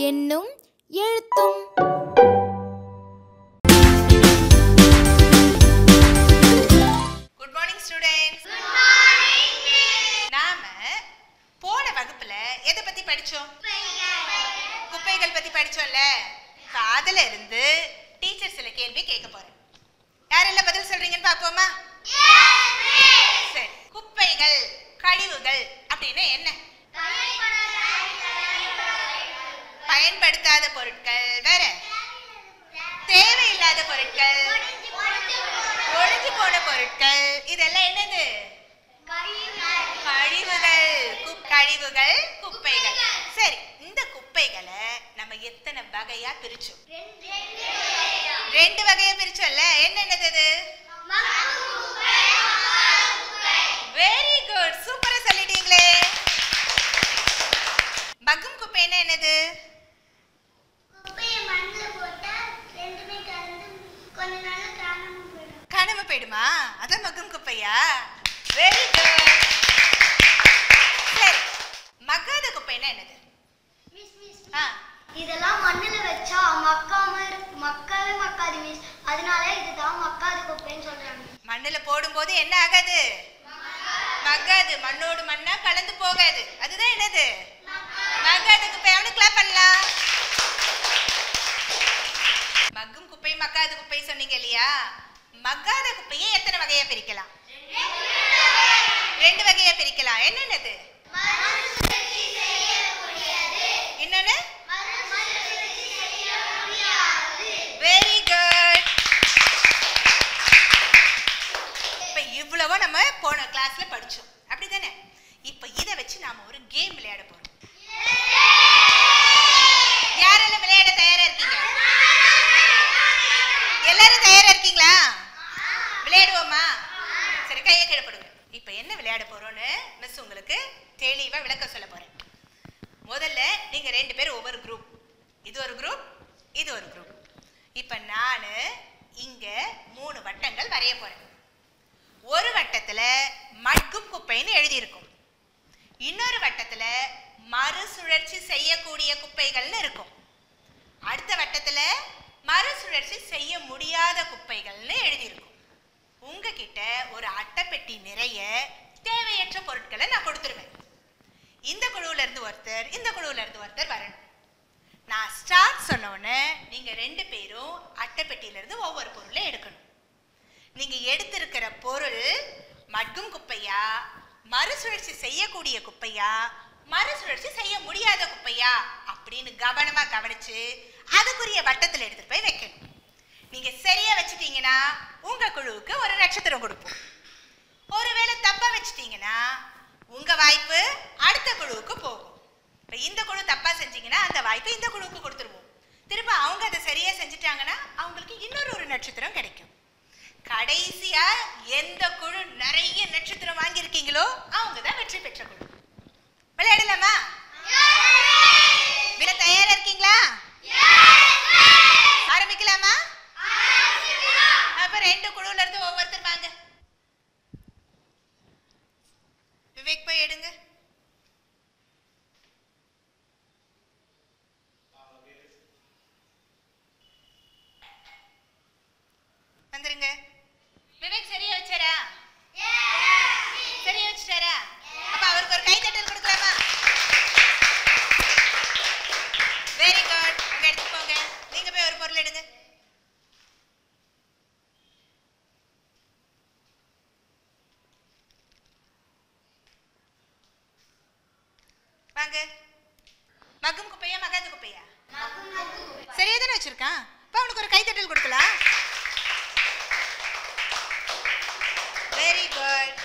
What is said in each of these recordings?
என்னும் எழுத்தும். Good morning students. நாம போன வகுப்புல எதை பத்தி படிச்சோம்? குப்பைகள் பத்தி படிச்சோம்ல. அதுல இருந்து டீச்சர் சில கேள்வி கேட்க போறேன். யாரெல்லாம் பதில் சொல்றீங்கன்னு பாப்போமா? சரி, குப்பைகள் கழிவுகள் அப்படின்னா என்ன? பயன்படுத்தாத பொருட்கள், வேற தேவையில்லாத பொருட்கள், ஒழிஞ்சு போன பொருட்கள், இதெல்லாம் என்னது? கழிவுகள். கழிவுகள், குப்பைகள். சரி, இந்த குப்பைகளை நம்ம எத்தனை வகையா பிரிச்சோம்? 2 வகையா பிரிச்சோம்ல. என்னென்னது? வெரி குட், சூப்பரா சொல்லிட்டீங்களே. மக்கும் குப்பைன்னா என்னது? காணாம போயிடுமா? அதான் மக்கும் குப்பையா? Very good. சரி, மக்காத குப்பைன்னா என்னது? இதெல்லாம் மண்ணுல வச்சா மக்கவே மக்காது மிஸ். அதனால இதுதான் மக்காத குப்பைன்னு சொல்றாங்க. மண்ணுல போடும்போது என்ன ஆகாது? மக்காது. மண்ணோடு மண்ணா கலந்து போகாது. அதுதான் என்னது? மக்காத குப்பை. அவனுக்கு கிளாப் பண்ணலாம். மக்கும் குப்பை மக்காத குப்பை சொன்னீங்க இல்லையா? மக்காத குப்பையை எத்தனை வகையா பிரிக்கலாம்? 2 வகையா பிரிக்கலாம். என்னென்னது? இன்னொன்னு? Very good. இப்ப இவ்வளவோ நம்ம போன கிளாஸ்ல படிச்சோம், அப்படிதானே? இப்ப இத வச்சு நாம ஒரு கேம் விளையாட போறோம். யாரெல்லாம் விளையாட தயாரா இருக்கீங்க? எல்லாரும் தயாரா இருக்கீங்களா? விளையாடுவோமா? சரி, கையை கீழே போடுங்க. இப்ப என்ன விளையாட போறோம்னு மிஸ் உங்களுக்கு தெளிவா விளக்க சொல்ல போறேன். முதல்ல நீங்க 2 பேரும் ஒவ்வொரு குரூப். இது ஒரு குரூப், இது ஒரு குரூப். இப்ப நானு இங்க 3 வட்டங்கள் வரைய போறேன். ஒரு வட்டத்துல மட்கும் குப்பைன்னு எழுதி இருக்கும். இன்னொரு வட்டத்துல மறுசுழற்சி செய்யக்கூடிய குப்பைகள்னு இருக்கும். அடுத்த வட்டத்துல மறுசுழற்சி செய்ய முடியாத குப்பைகள்னு எழுதி இருக்கும். உங்ககிட்ட ஒரு அட்டைப்பெட்டி நிறைய தேவையற்ற பொருட்களை நான் கொடுத்துருவேன். இந்த குழுவுல இருந்து ஒருத்தர், இந்த குழுவுல இருந்து ஒருத்தர் வரணும். நான் ஸ்டார்ட் சொன்னோன்னு நீங்க 2 பேரும் அட்டைப்பெட்டியில இருந்து ஒவ்வொரு பொருளை எடுக்கணும். நீங்க எடுத்திருக்கிற பொருள் மட்கும் குப்பையா, மறுசுழற்சி செய்யக்கூடிய குப்பையா, மறுசுழற்சி செய்ய முடியாத குப்பையா அப்படின்னு கவனமா கவனிச்சு அதுக்குரிய வட்டத்தில் எடுத்துட்டு போய் வைக்கணும். நீங்க சரியா வச்சுட்டீங்கன்னா உங்க குழுவுக்கு ஒரு நட்சத்திரம் கொடுப்போம். ஒருவேளை தப்பா வச்சுட்டீங்கன்னா உங்க வாய்ப்பு அடுத்த குழுவுக்கு போகும். இப்ப இந்த குழு தப்பா செஞ்சீங்கன்னா அந்த வாய்ப்பு இந்த குழுவுக்கு கொடுத்துருவோம். திரும்ப அவங்க அதை சரியா செஞ்சுட்டாங்கன்னா அவங்களுக்கு இன்னொரு நட்சத்திரம் கிடைக்கும். கடைசியா எந்த குழு நிறைய நட்சத்திரம் வாங்கியிருக்கீங்களோ அவங்க தான் வெற்றி பெற்ற குழு. விளையாடலாமா? தயாரா இருக்கீங்களா? ஆரம்பிக்கலாமா? அப்ப 2 குழுல இருந்து ஒவ்வொருத்தர் வாங்க. விவேக் போய் எடுங்க. வந்துருங்க. விவேக் சரியா வச்சாரா? சரியா வச்சுட்டாரா? அப்ப அவருக்கு ஒரு கைத்தட்டல் கொடுக்கலாமா? Very good. உங்க எடுத்து போங்க. நீங்க போய் ஒரு பொருள் எடுங்க. வாங்க. மக்கும் குப்பையா மகாத குப்பையா? சரியா தானே வச்சிருக்கான். அப்ப அவனுக்கு ஒரு கைத்தட்டல் கொடுக்கலாம். Very good.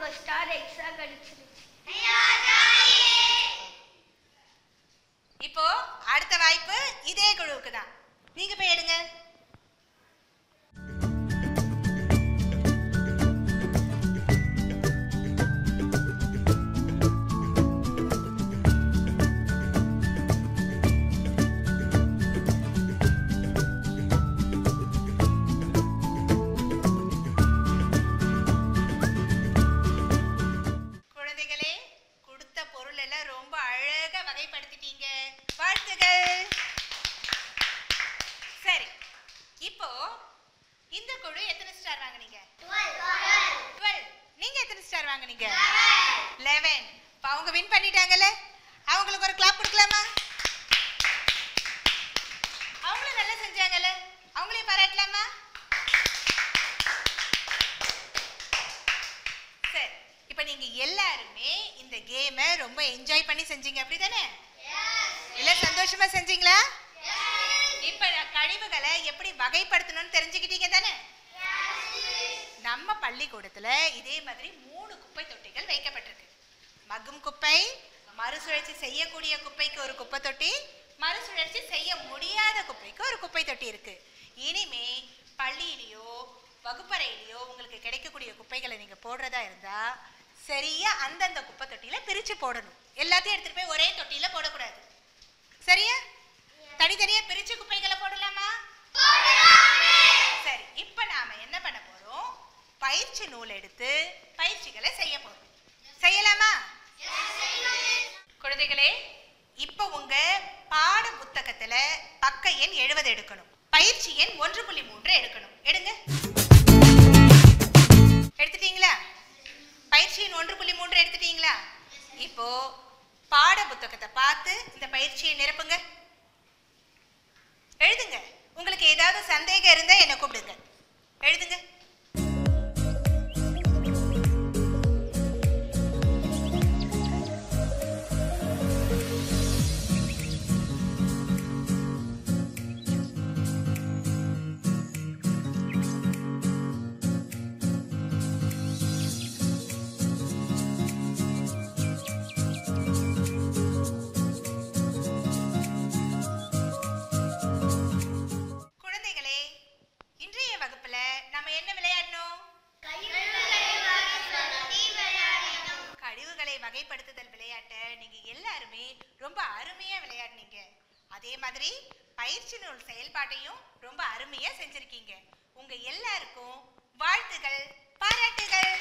ஒரு ஸ்டார் எக்ஸ்ட்ரா கிடைச்சிருச்சு. இப்போ அடுத்த வாய்ப்பு இதே குழுவுக்கு தான். நீங்க போய் எடுங்க. குழந்தைகளே, கொடுத்த பொருள் எல்லாம் ரொம்ப அழகா வகைப்படுத்திட்டீங்க. வாழ்த்துகள். சரி, இப்போ இந்த குழு எத்தனை ஸ்டார் வாங்குனீங்க? 12. நீங்க எத்தனை ஸ்டார் வாங்குனீங்க? 11. இப்போ அவங்க வின் பண்ணிட்டாங்கல்ல, அவங்களுக்கு ஒரு கிளாப் கொடுக்கலாமா? அவங்களும் நல்லா செஞ்சாங்கல்ல, அவங்களையும் பாராட்டலாமா? சரி, இப்போ நீங்க எல்லாருமே இந்த கேமை ரொம்ப என்ஜாய் பண்ணி செஞ்சீங்க, அப்படிதானே? எல்லாம் சந்தோஷமா செஞ்சீங்களா? இப்ப கழிவுகளை எப்படி வகைப்படுத்தணும்னு தெரிஞ்சுக்கிட்டீங்க தானே? நம்ம பள்ளிக்கூடத்துல இதே மாதிரி 3 குப்பை தொட்டிகள் வைக்கப்பட்டிருக்கு. மக்கும் குப்பை, மறுசுழற்சி செய்யக்கூடிய குப்பைக்கு ஒரு குப்பை தொட்டி, மறுசுழற்சி செய்ய முடியாத குப்பைக்கு ஒரு குப்பை தொட்டி இருக்கு. இனிமே பள்ளியிலையோ வகுப்பறையிலையோ உங்களுக்கு கிடைக்கக்கூடிய குப்பைகளை நீங்க போடுறதா இருந்தா சரியா அந்தந்த குப்பை தொட்டியில பிரிச்சு போடணும். எல்லாத்தையும் எடுத்துட்டு போய் ஒரே தொட்டியில போடக்கூடாது. சரியா? தனித்தனியா பிரிச்சு குப்பைகளை போடலாமா? சரி, இப்ப நாம என்ன பண்ண போறோம்? பயிற்சி நூல் எடுத்து பயிற்சிகளை செய்ய போறோம். செய்யலாமா? குழந்தைகளே, இப்ப உங்க பாட புத்தகத்துல பக்க எண் 70 எடுக்கணும். பயிற்சி எண் 1.3 எடுக்கணும். எடுங்க. எடுத்துட்டீங்களா? பயிற்சி எண் 1.3 எடுத்துட்டீங்களா? இப்போ பாட புத்தகத்தை பார்த்து இந்த பயிற்சியை நிரப்புங்க. எழுதுங்க. உங்களுக்கு ஏதாவது சந்தேகம் இருந்தா என்ன கூப்பிடுங்க. எழுதுங்க. குழந்தைகளே, இன்றைய வகுப்புல நம்ம என்ன விளையாடணும்? கழிவுகளை வகைப்படுத்துதல் விளையாட்டை நீங்க எல்லாருமே ரொம்ப அருமையா விளையாடுனீங்க. அதே மாதிரி பயிற்சி நூல் செயல்பாட்டையும் ரொம்ப அருமையா செஞ்சிருக்கீங்க. உங்க எல்லாருக்கும் வாழ்த்துகள், பாராட்டுகள்.